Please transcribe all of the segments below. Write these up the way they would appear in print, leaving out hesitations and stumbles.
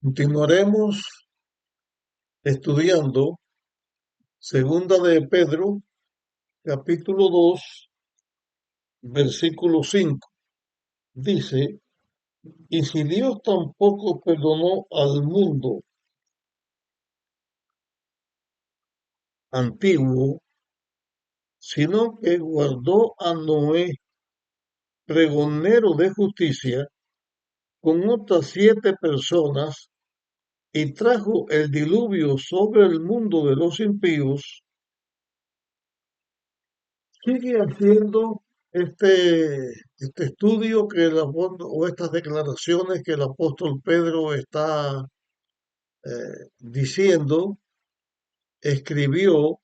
Continuaremos estudiando Segunda de Pedro, capítulo 2, versículo 5. Dice, y si Dios tampoco perdonó al mundo antiguo, sino que guardó a Noé, pregonero de justicia, con otras 7 personas, y trajo el diluvio sobre el mundo de los impíos, sigue haciendo este estudio o estas declaraciones que el apóstol Pedro está diciendo, escribió,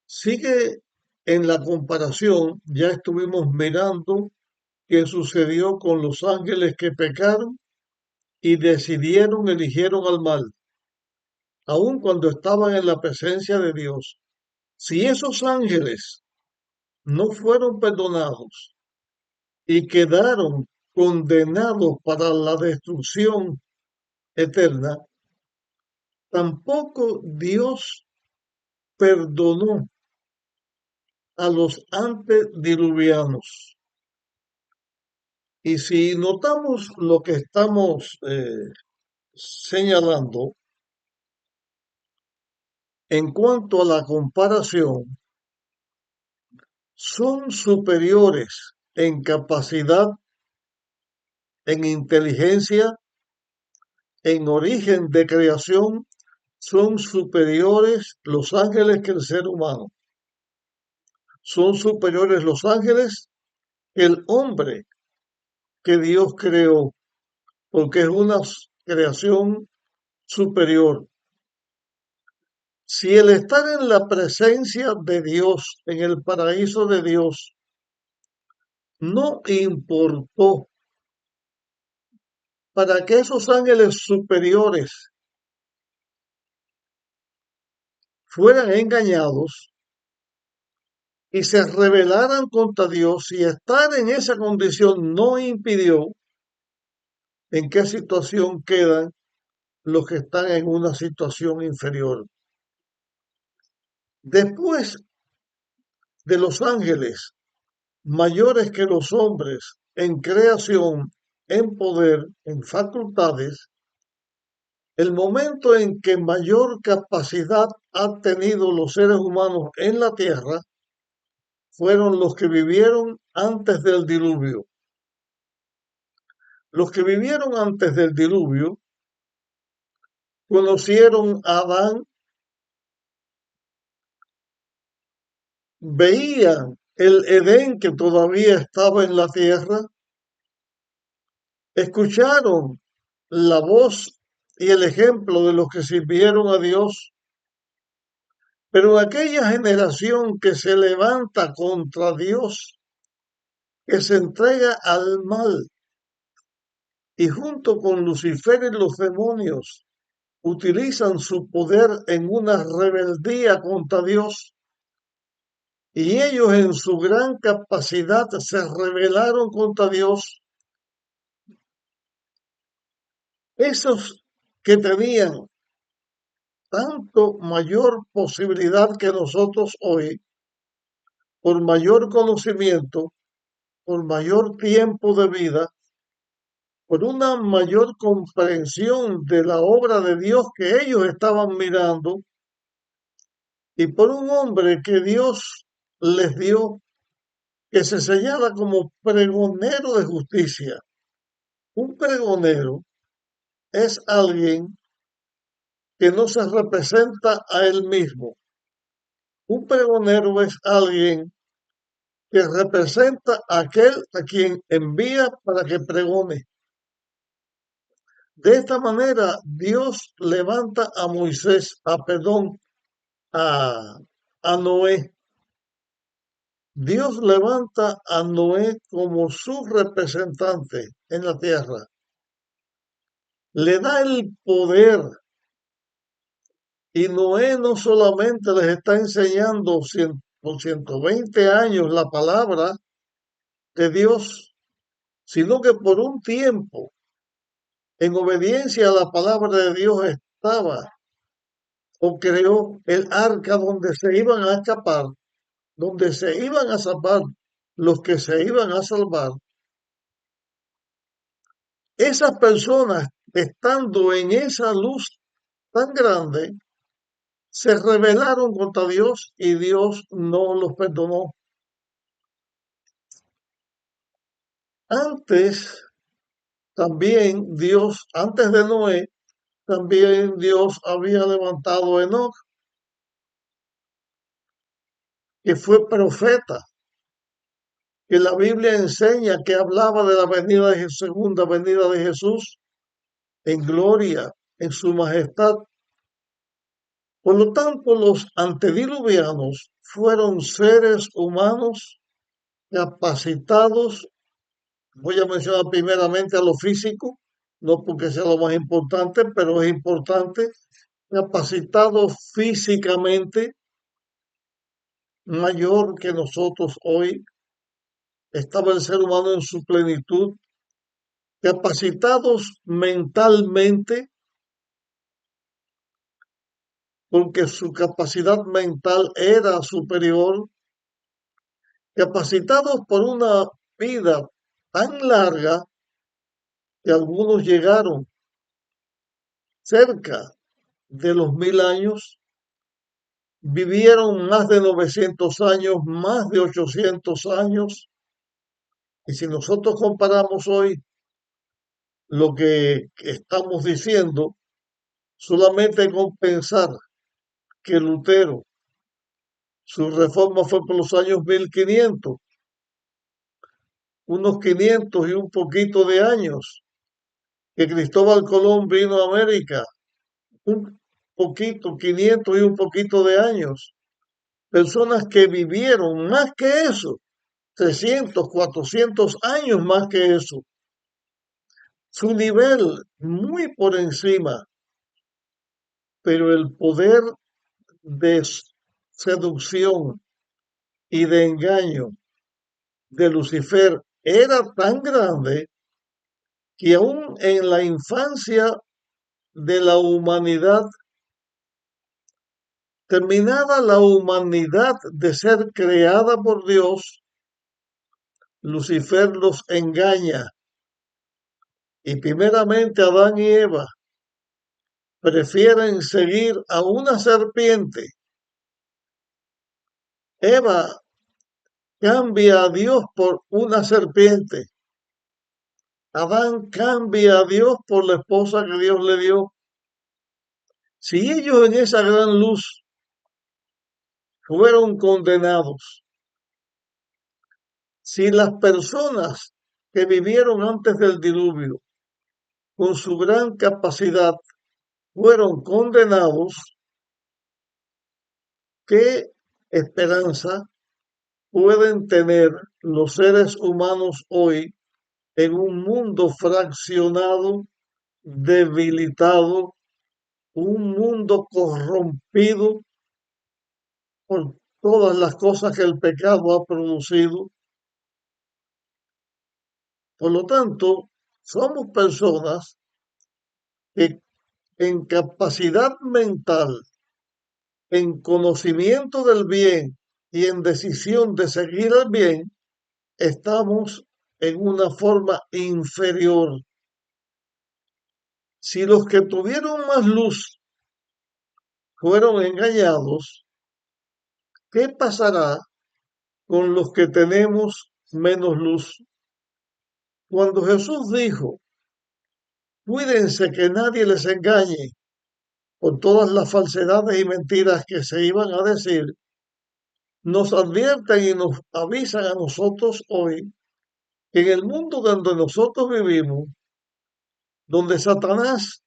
sigue en la comparación. Ya estuvimos mirando qué sucedió con los ángeles que pecaron y eligieron al mal, aun cuando estaban en la presencia de Dios. Si esos ángeles no fueron perdonados, y quedaron condenados para la destrucción eterna, tampoco Dios perdonó a los antediluvianos. Y si notamos lo que estamos señalando en cuanto a la comparación, son superiores en capacidad, en inteligencia, en origen de creación, son superiores los ángeles que el ser humano. Son superiores los ángeles que el hombre que Dios creó, porque es una creación superior. Si el estar en la presencia de Dios, en el paraíso de Dios, no importó para que esos ángeles superiores fueran engañados y se rebelaran contra Dios, y estar en esa condición no impidió, ¿en qué situación quedan los que están en una situación inferior? Después de los ángeles, mayores que los hombres en creación, en poder, en facultades, el momento en que mayor capacidad han tenido los seres humanos en la tierra fueron los que vivieron antes del diluvio. Los que vivieron antes del diluvio conocieron a Adán, veían el Edén que todavía estaba en la tierra, escucharon la voz y el ejemplo de los que sirvieron a Dios, pero aquella generación que se levanta contra Dios, que se entrega al mal y junto con Lucifer y los demonios utilizan su poder en una rebeldía contra Dios, y ellos en su gran capacidad se rebelaron contra Dios. Esos que tenían tanto mayor posibilidad que nosotros hoy, por mayor conocimiento, por mayor tiempo de vida, por una mayor comprensión de la obra de Dios que ellos estaban mirando, y por un hombre que Dios les dio, que se señala como pregonero de justicia. Un pregonero es alguien que no se representa a él mismo. Un pregonero es alguien que representa a aquel a quien envía para que pregone. De esta manera, Dios levanta a Moisés, a, a Noé. Dios levanta a Noé como su representante en la tierra. Le da el poder, y Noé no solamente les está enseñando por 120 años la palabra de Dios, sino que por un tiempo en obediencia a la palabra de Dios estaba o creó el arca donde se iban a escapar, donde se iban a salvar los que se iban a salvar. Esas personas, estando en esa luz tan grande, se rebelaron contra Dios y Dios no los perdonó. Antes, también Dios, antes de Noé, también Dios había levantado a Enoc, que fue profeta, que la Biblia enseña que hablaba de la venida de segunda venida de Jesús en gloria, en su majestad. Por lo tanto, los antediluvianos fueron seres humanos capacitados. Voy a mencionar primeramente a lo físico, no porque sea lo más importante, pero es importante, capacitados físicamente, mayor que nosotros hoy. Estaba el ser humano en su plenitud, capacitados mentalmente, porque su capacidad mental era superior, capacitados por una vida tan larga que algunos llegaron cerca de los 1000 años, vivieron más de 900 años, más de 800 años, y si nosotros comparamos hoy lo que estamos diciendo, solamente con pensar que Lutero, su reforma fue por los años 1500, unos 500 y un poquito de años, que Cristóbal Colón vino a América, un poquito, 500 y un poquito de años. Personas que vivieron más que eso, 300, 400 años más que eso. Su nivel muy por encima, pero el poder de seducción y de engaño de Lucifer era tan grande que aún en la infancia de la humanidad, terminada la humanidad de ser creada por Dios, Lucifer los engaña. Y primeramente Adán y Eva prefieren seguir a una serpiente. Eva cambia a Dios por una serpiente. Adán cambia a Dios por la esposa que Dios le dio. Si ellos en esa gran luz fueron condenados, si las personas que vivieron antes del diluvio con su gran capacidad fueron condenados, ¿qué esperanza pueden tener los seres humanos hoy en un mundo fraccionado, debilitado, un mundo corrompido por todas las cosas que el pecado ha producido? Por lo tanto, somos personas que en capacidad mental, en conocimiento del bien y en decisión de seguir el bien, estamos en una forma inferior. Si los que tuvieron más luz fueron engañados, ¿qué pasará con los que tenemos menos luz? Cuando Jesús dijo, cuídense que nadie les engañe por todas las falsedades y mentiras que se iban a decir, nos advierten y nos avisan a nosotros hoy que en el mundo donde nosotros vivimos, donde Satanás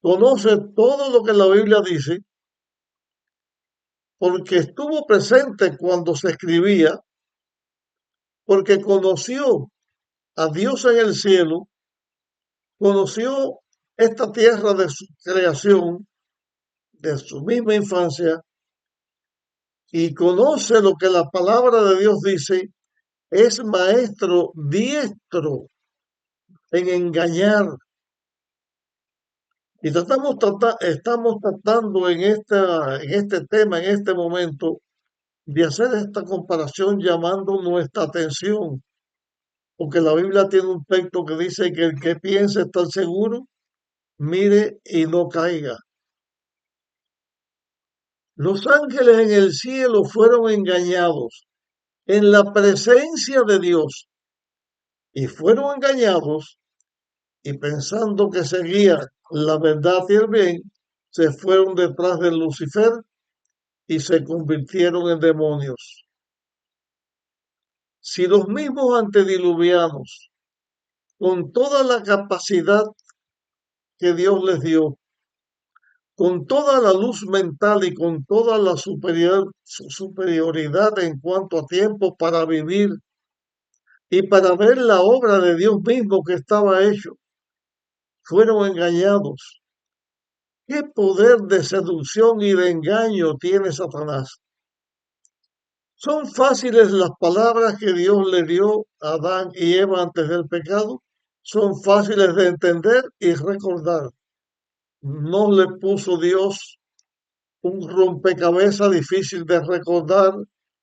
conoce todo lo que la Biblia dice, porque estuvo presente cuando se escribía, porque conoció a Dios en el cielo, conoció esta tierra de su creación, de su misma infancia, y conoce lo que la palabra de Dios dice, es maestro diestro en engañar. Y estamos tratando en este tema, en este momento, de hacer esta comparación llamando nuestra atención, porque la Biblia tiene un texto que dice que el que piense estar seguro, mire y no caiga. Los ángeles en el cielo fueron engañados en la presencia de Dios y fueron engañados y pensando que seguían la verdad y el bien, se fueron detrás de Lucifer y se convirtieron en demonios. Si los mismos antediluvianos, con toda la capacidad que Dios les dio, con toda la luz mental y con toda la superioridad en cuanto a tiempo para vivir y para ver la obra de Dios mismo que estaba hecho, fueron engañados. ¿Qué poder de seducción y de engaño tiene Satanás? ¿Son fáciles las palabras que Dios le dio a Adán y Eva antes del pecado? Son fáciles de entender y recordar. No le puso Dios un rompecabezas difícil de recordar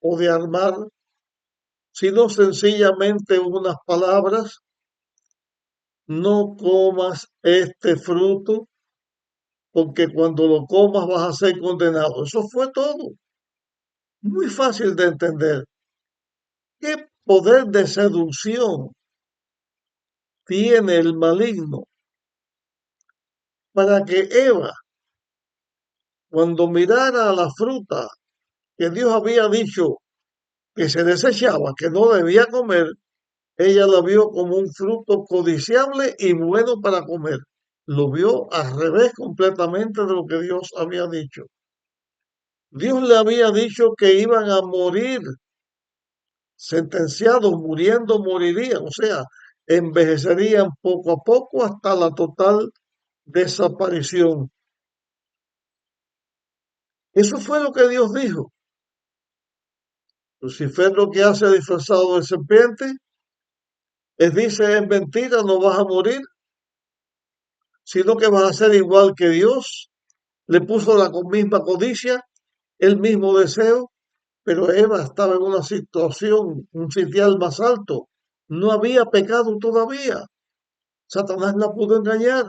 o de armar, sino sencillamente unas palabras: no comas este fruto, porque cuando lo comas vas a ser condenado. Eso fue todo. Muy fácil de entender. ¿Qué poder de seducción tiene el maligno para que Eva, cuando mirara a la fruta que Dios había dicho que se desechaba, que no debía comer, ella la vio como un fruto codiciable y bueno para comer? Lo vio al revés completamente de lo que Dios había dicho. Dios le había dicho que iban a morir, sentenciados, muriendo morirían, o sea, envejecerían poco a poco hasta la total desaparición. Eso fue lo que Dios dijo. Lucifer lo que hace disfrazado de serpiente dice: es mentira, no vas a morir, sino que vas a ser igual que Dios. Le puso la misma codicia, el mismo deseo, pero Eva estaba en una situación, un sitial más alto. No había pecado todavía. Satanás la pudo engañar.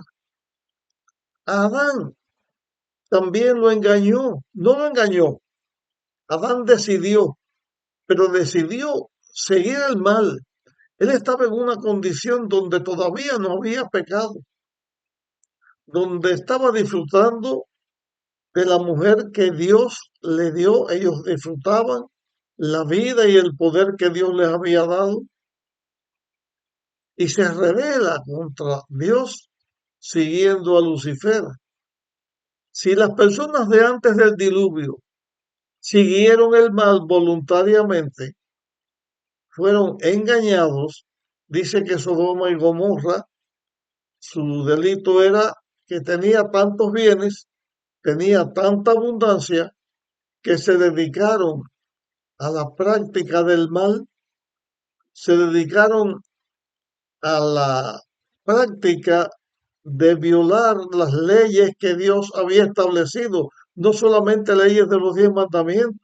A Adán también lo engañó. No lo engañó. Adán decidió, pero decidió seguir el mal. Él estaba en una condición donde todavía no había pecado, donde estaba disfrutando de la mujer que Dios le dio. Ellos disfrutaban la vida y el poder que Dios les había dado, y se rebela contra Dios siguiendo a Lucifer. Si las personas de antes del diluvio siguieron el mal voluntariamente, fueron engañados. Dice que Sodoma y Gomorra, su delito era que tenía tantos bienes, tenía tanta abundancia, que se dedicaron a la práctica del mal, se dedicaron a la práctica de violar las leyes que Dios había establecido, no solamente leyes de los 10 mandamientos,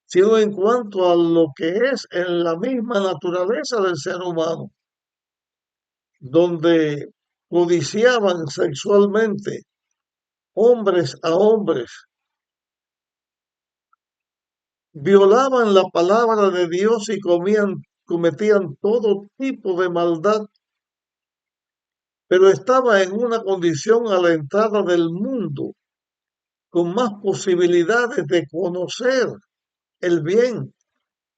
sino en cuanto a lo que es en la misma naturaleza del ser humano, donde codiciaban sexualmente hombres a hombres, violaban la palabra de Dios y cometían todo tipo de maldad, pero estaba en una condición a la entrada del mundo, con más posibilidades de conocer el bien.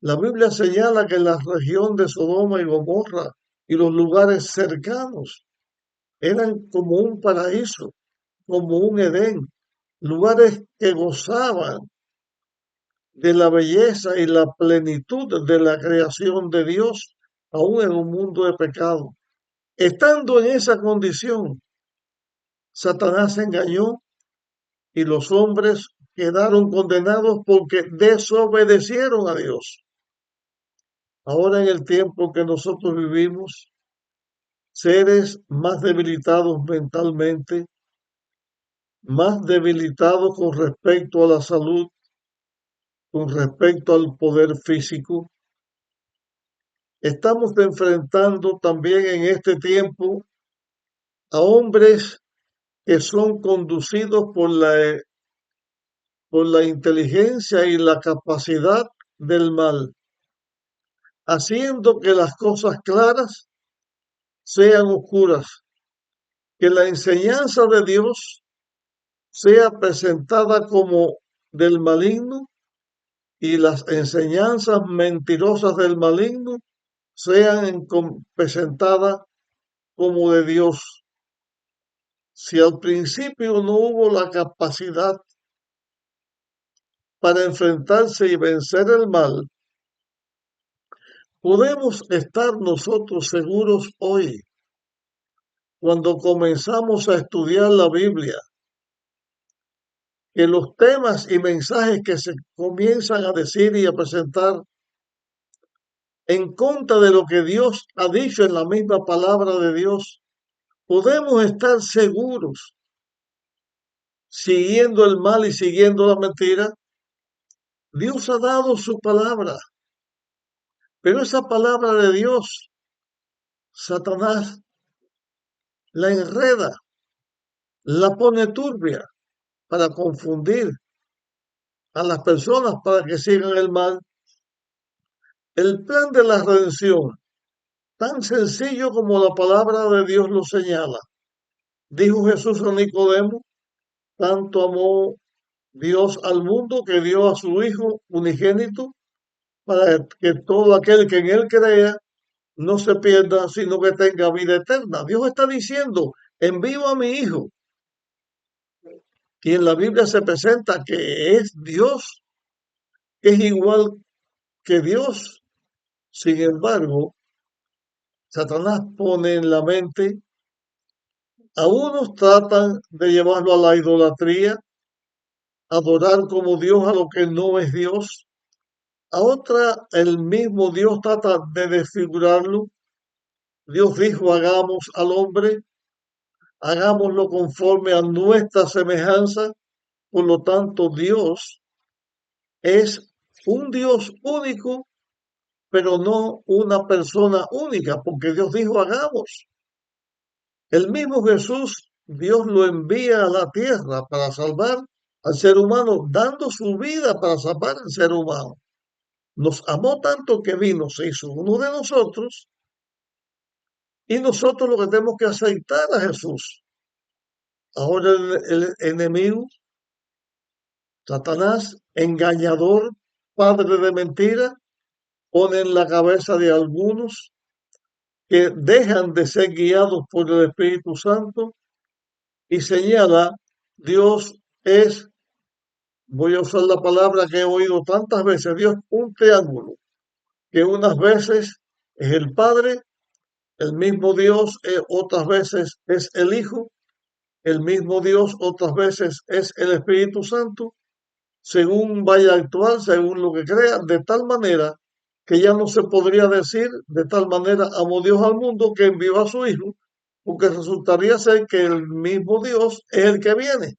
La Biblia señala que la región de Sodoma y Gomorra y los lugares cercanos eran como un paraíso, como un Edén, lugares que gozaban de la belleza y la plenitud de la creación de Dios, aún en un mundo de pecado. Estando en esa condición, Satanás engañó y los hombres quedaron condenados porque desobedecieron a Dios. Ahora, en el tiempo que nosotros vivimos, seres más debilitados mentalmente, más debilitados con respecto a la salud, con respecto al poder físico. Estamos enfrentando también en este tiempo a hombres que son conducidos por la inteligencia y la capacidad del mal, haciendo que las cosas claras sean oscuras, que la enseñanza de Dios sea presentada como del maligno y las enseñanzas mentirosas del maligno sean presentadas como de Dios. Si al principio no hubo la capacidad para enfrentarse y vencer el mal, podemos estar nosotros seguros hoy, cuando comenzamos a estudiar la Biblia, que los temas y mensajes que se comienzan a decir y a presentar en contra de lo que Dios ha dicho en la misma palabra de Dios, podemos estar seguros, siguiendo el mal y siguiendo la mentira. Dios ha dado su palabra, pero esa palabra de Dios, Satanás la enreda, la pone turbia para confundir a las personas para que sigan el mal. El plan de la redención, tan sencillo como la palabra de Dios lo señala. Dijo Jesús a Nicodemo, tanto amó Dios al mundo que dio a su Hijo unigénito para que todo aquel que en Él crea no se pierda, sino que tenga vida eterna. Dios está diciendo, envío a mi Hijo. Y en la Biblia se presenta que es Dios, que es igual que Dios. Sin embargo, Satanás pone en la mente, a unos tratan de llevarlo a la idolatría, adorar como Dios a lo que no es Dios. A otra, el mismo Dios trata de desfigurarlo. Dios dijo, hagamos al hombre, hagámoslo conforme a nuestra semejanza. Por lo tanto, Dios es un Dios único, pero no una persona única, porque Dios dijo, hagamos. El mismo Jesús, Dios lo envía a la tierra para salvar al ser humano, dando su vida para salvar al ser humano. Nos amó tanto que vino, se hizo uno de nosotros, y nosotros lo que tenemos que aceitar a Jesús. Ahora el enemigo, Satanás, engañador, padre de mentira, pone en la cabeza de algunos que dejan de ser guiados por el Espíritu Santo y señala, Dios es, voy a usar la palabra que he oído tantas veces, Dios un triángulo, que unas veces es el Padre, el mismo Dios, otras veces es el Hijo, el mismo Dios, otras veces es el Espíritu Santo, según vaya a actuar, según lo que crea, de tal manera que ya no se podría decir, de tal manera amó Dios al mundo que envió a su Hijo, porque resultaría ser que el mismo Dios es el que viene,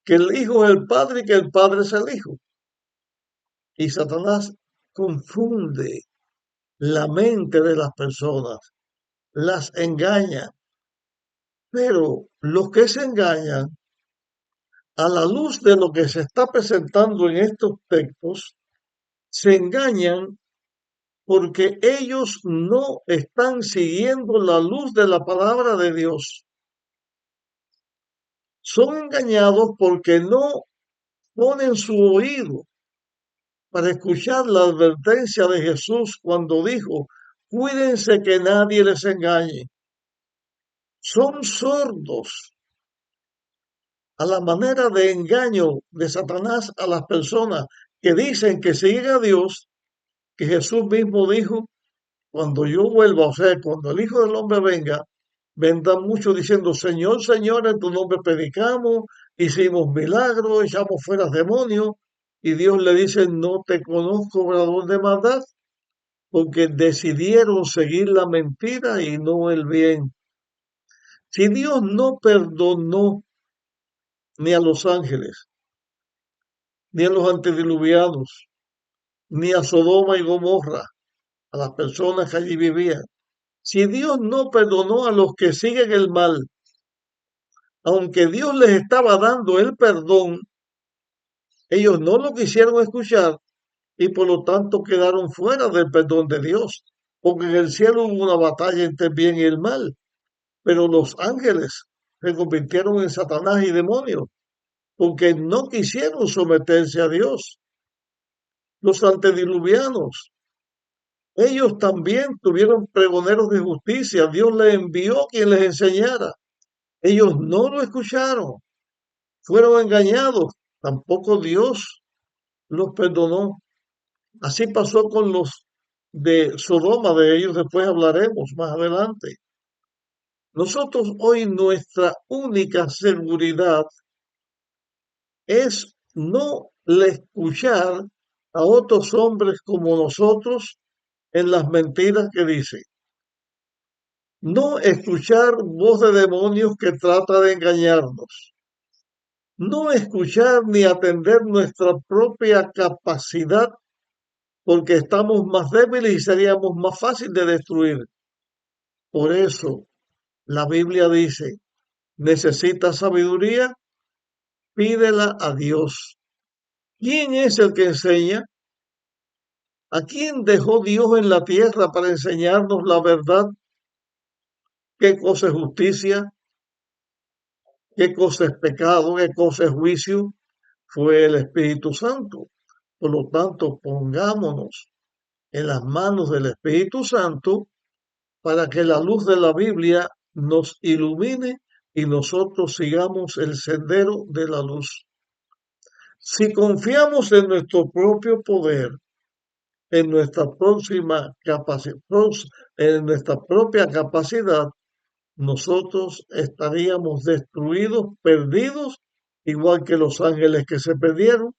que el Hijo es el Padre y que el Padre es el Hijo. Y Satanás confunde la mente de las personas, las engaña, pero los que se engañan, a la luz de lo que se está presentando en estos textos, se engañan porque ellos no están siguiendo la luz de la palabra de Dios. Son engañados porque no ponen su oído para escuchar la advertencia de Jesús cuando dijo, cuídense que nadie les engañe. Son sordos a la manera de engaño de Satanás a las personas que dicen que siguen a Dios, que Jesús mismo dijo, cuando yo vuelva, o sea, cuando el Hijo del Hombre venga, vendrán muchos diciendo, Señor, Señor, en tu nombre predicamos, hicimos milagros, echamos fuera demonios, y Dios le dice, no te conozco, obrador de maldad, porque decidieron seguir la mentira y no el bien. Si Dios no perdonó ni a los ángeles, ni a los antediluvianos, ni a Sodoma y Gomorra, a las personas que allí vivían, si Dios no perdonó a los que siguen el mal, aunque Dios les estaba dando el perdón, ellos no lo quisieron escuchar y por lo tanto quedaron fuera del perdón de Dios, porque en el cielo hubo una batalla entre el bien y el mal, pero los ángeles se convirtieron en Satanás y demonios, porque no quisieron someterse a Dios. Los antediluvianos, ellos también tuvieron pregoneros de justicia, Dios les envió quien les enseñara. Ellos no lo escucharon, fueron engañados, tampoco Dios los perdonó. Así pasó con los de Sodoma, de ellos después hablaremos más adelante. Nosotros hoy nuestra única seguridad es no le escuchar a otros hombres como nosotros en las mentiras que dicen. No escuchar voz de demonios que trata de engañarnos. No escuchar ni atender nuestra propia capacidad porque estamos más débiles y seríamos más fácil de destruir. Por eso la Biblia dice, necesitas sabiduría, pídela a Dios. ¿Quién es el que enseña? ¿A quién dejó Dios en la tierra para enseñarnos la verdad? ¿Qué cosa es justicia? ¿Qué cosa es pecado? ¿Qué cosa es juicio? Fue el Espíritu Santo. Por lo tanto, pongámonos en las manos del Espíritu Santo para que la luz de la Biblia nos ilumine y nosotros sigamos el sendero de la luz. Si confiamos en nuestro propio poder, en nuestra en nuestra propia capacidad, nosotros estaríamos destruidos, perdidos, igual que los ángeles que se perdieron,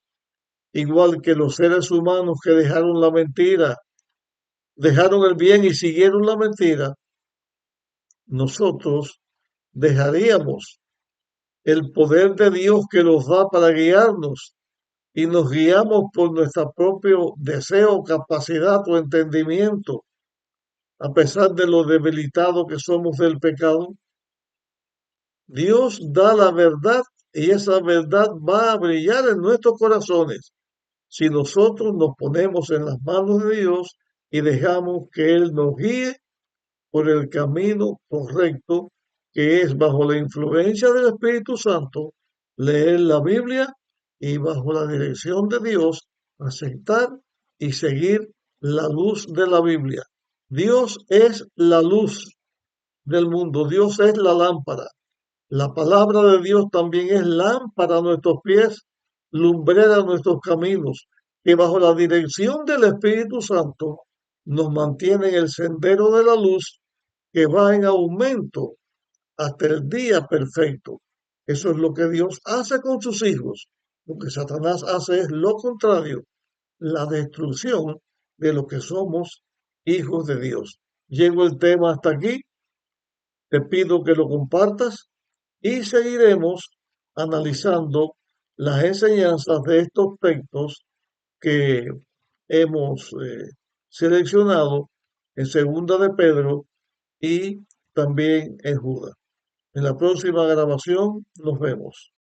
igual que los seres humanos que dejaron la mentira, dejaron el bien y siguieron la mentira. Nosotros dejaríamos el poder de Dios que nos da para guiarnos y nos guiamos por nuestro propio deseo, capacidad o entendimiento, a pesar de lo debilitado que somos del pecado. Dios da la verdad y esa verdad va a brillar en nuestros corazones si nosotros nos ponemos en las manos de Dios y dejamos que Él nos guíe por el camino correcto, que es bajo la influencia del Espíritu Santo, leer la Biblia y bajo la dirección de Dios, aceptar y seguir la luz de la Biblia. Dios es la luz del mundo, Dios es la lámpara. La palabra de Dios también es lámpara a nuestros pies, lumbrera a nuestros caminos, que bajo la dirección del Espíritu Santo nos mantiene en el sendero de la luz que va en aumento hasta el día perfecto. Eso es lo que Dios hace con sus hijos. Lo que Satanás hace es lo contrario, la destrucción de lo que somos hijos de Dios. Llego el tema hasta aquí, te pido que lo compartas y seguiremos analizando las enseñanzas de estos textos que hemos seleccionado en Segunda de Pedro y también en Judas. En la próxima grabación nos vemos.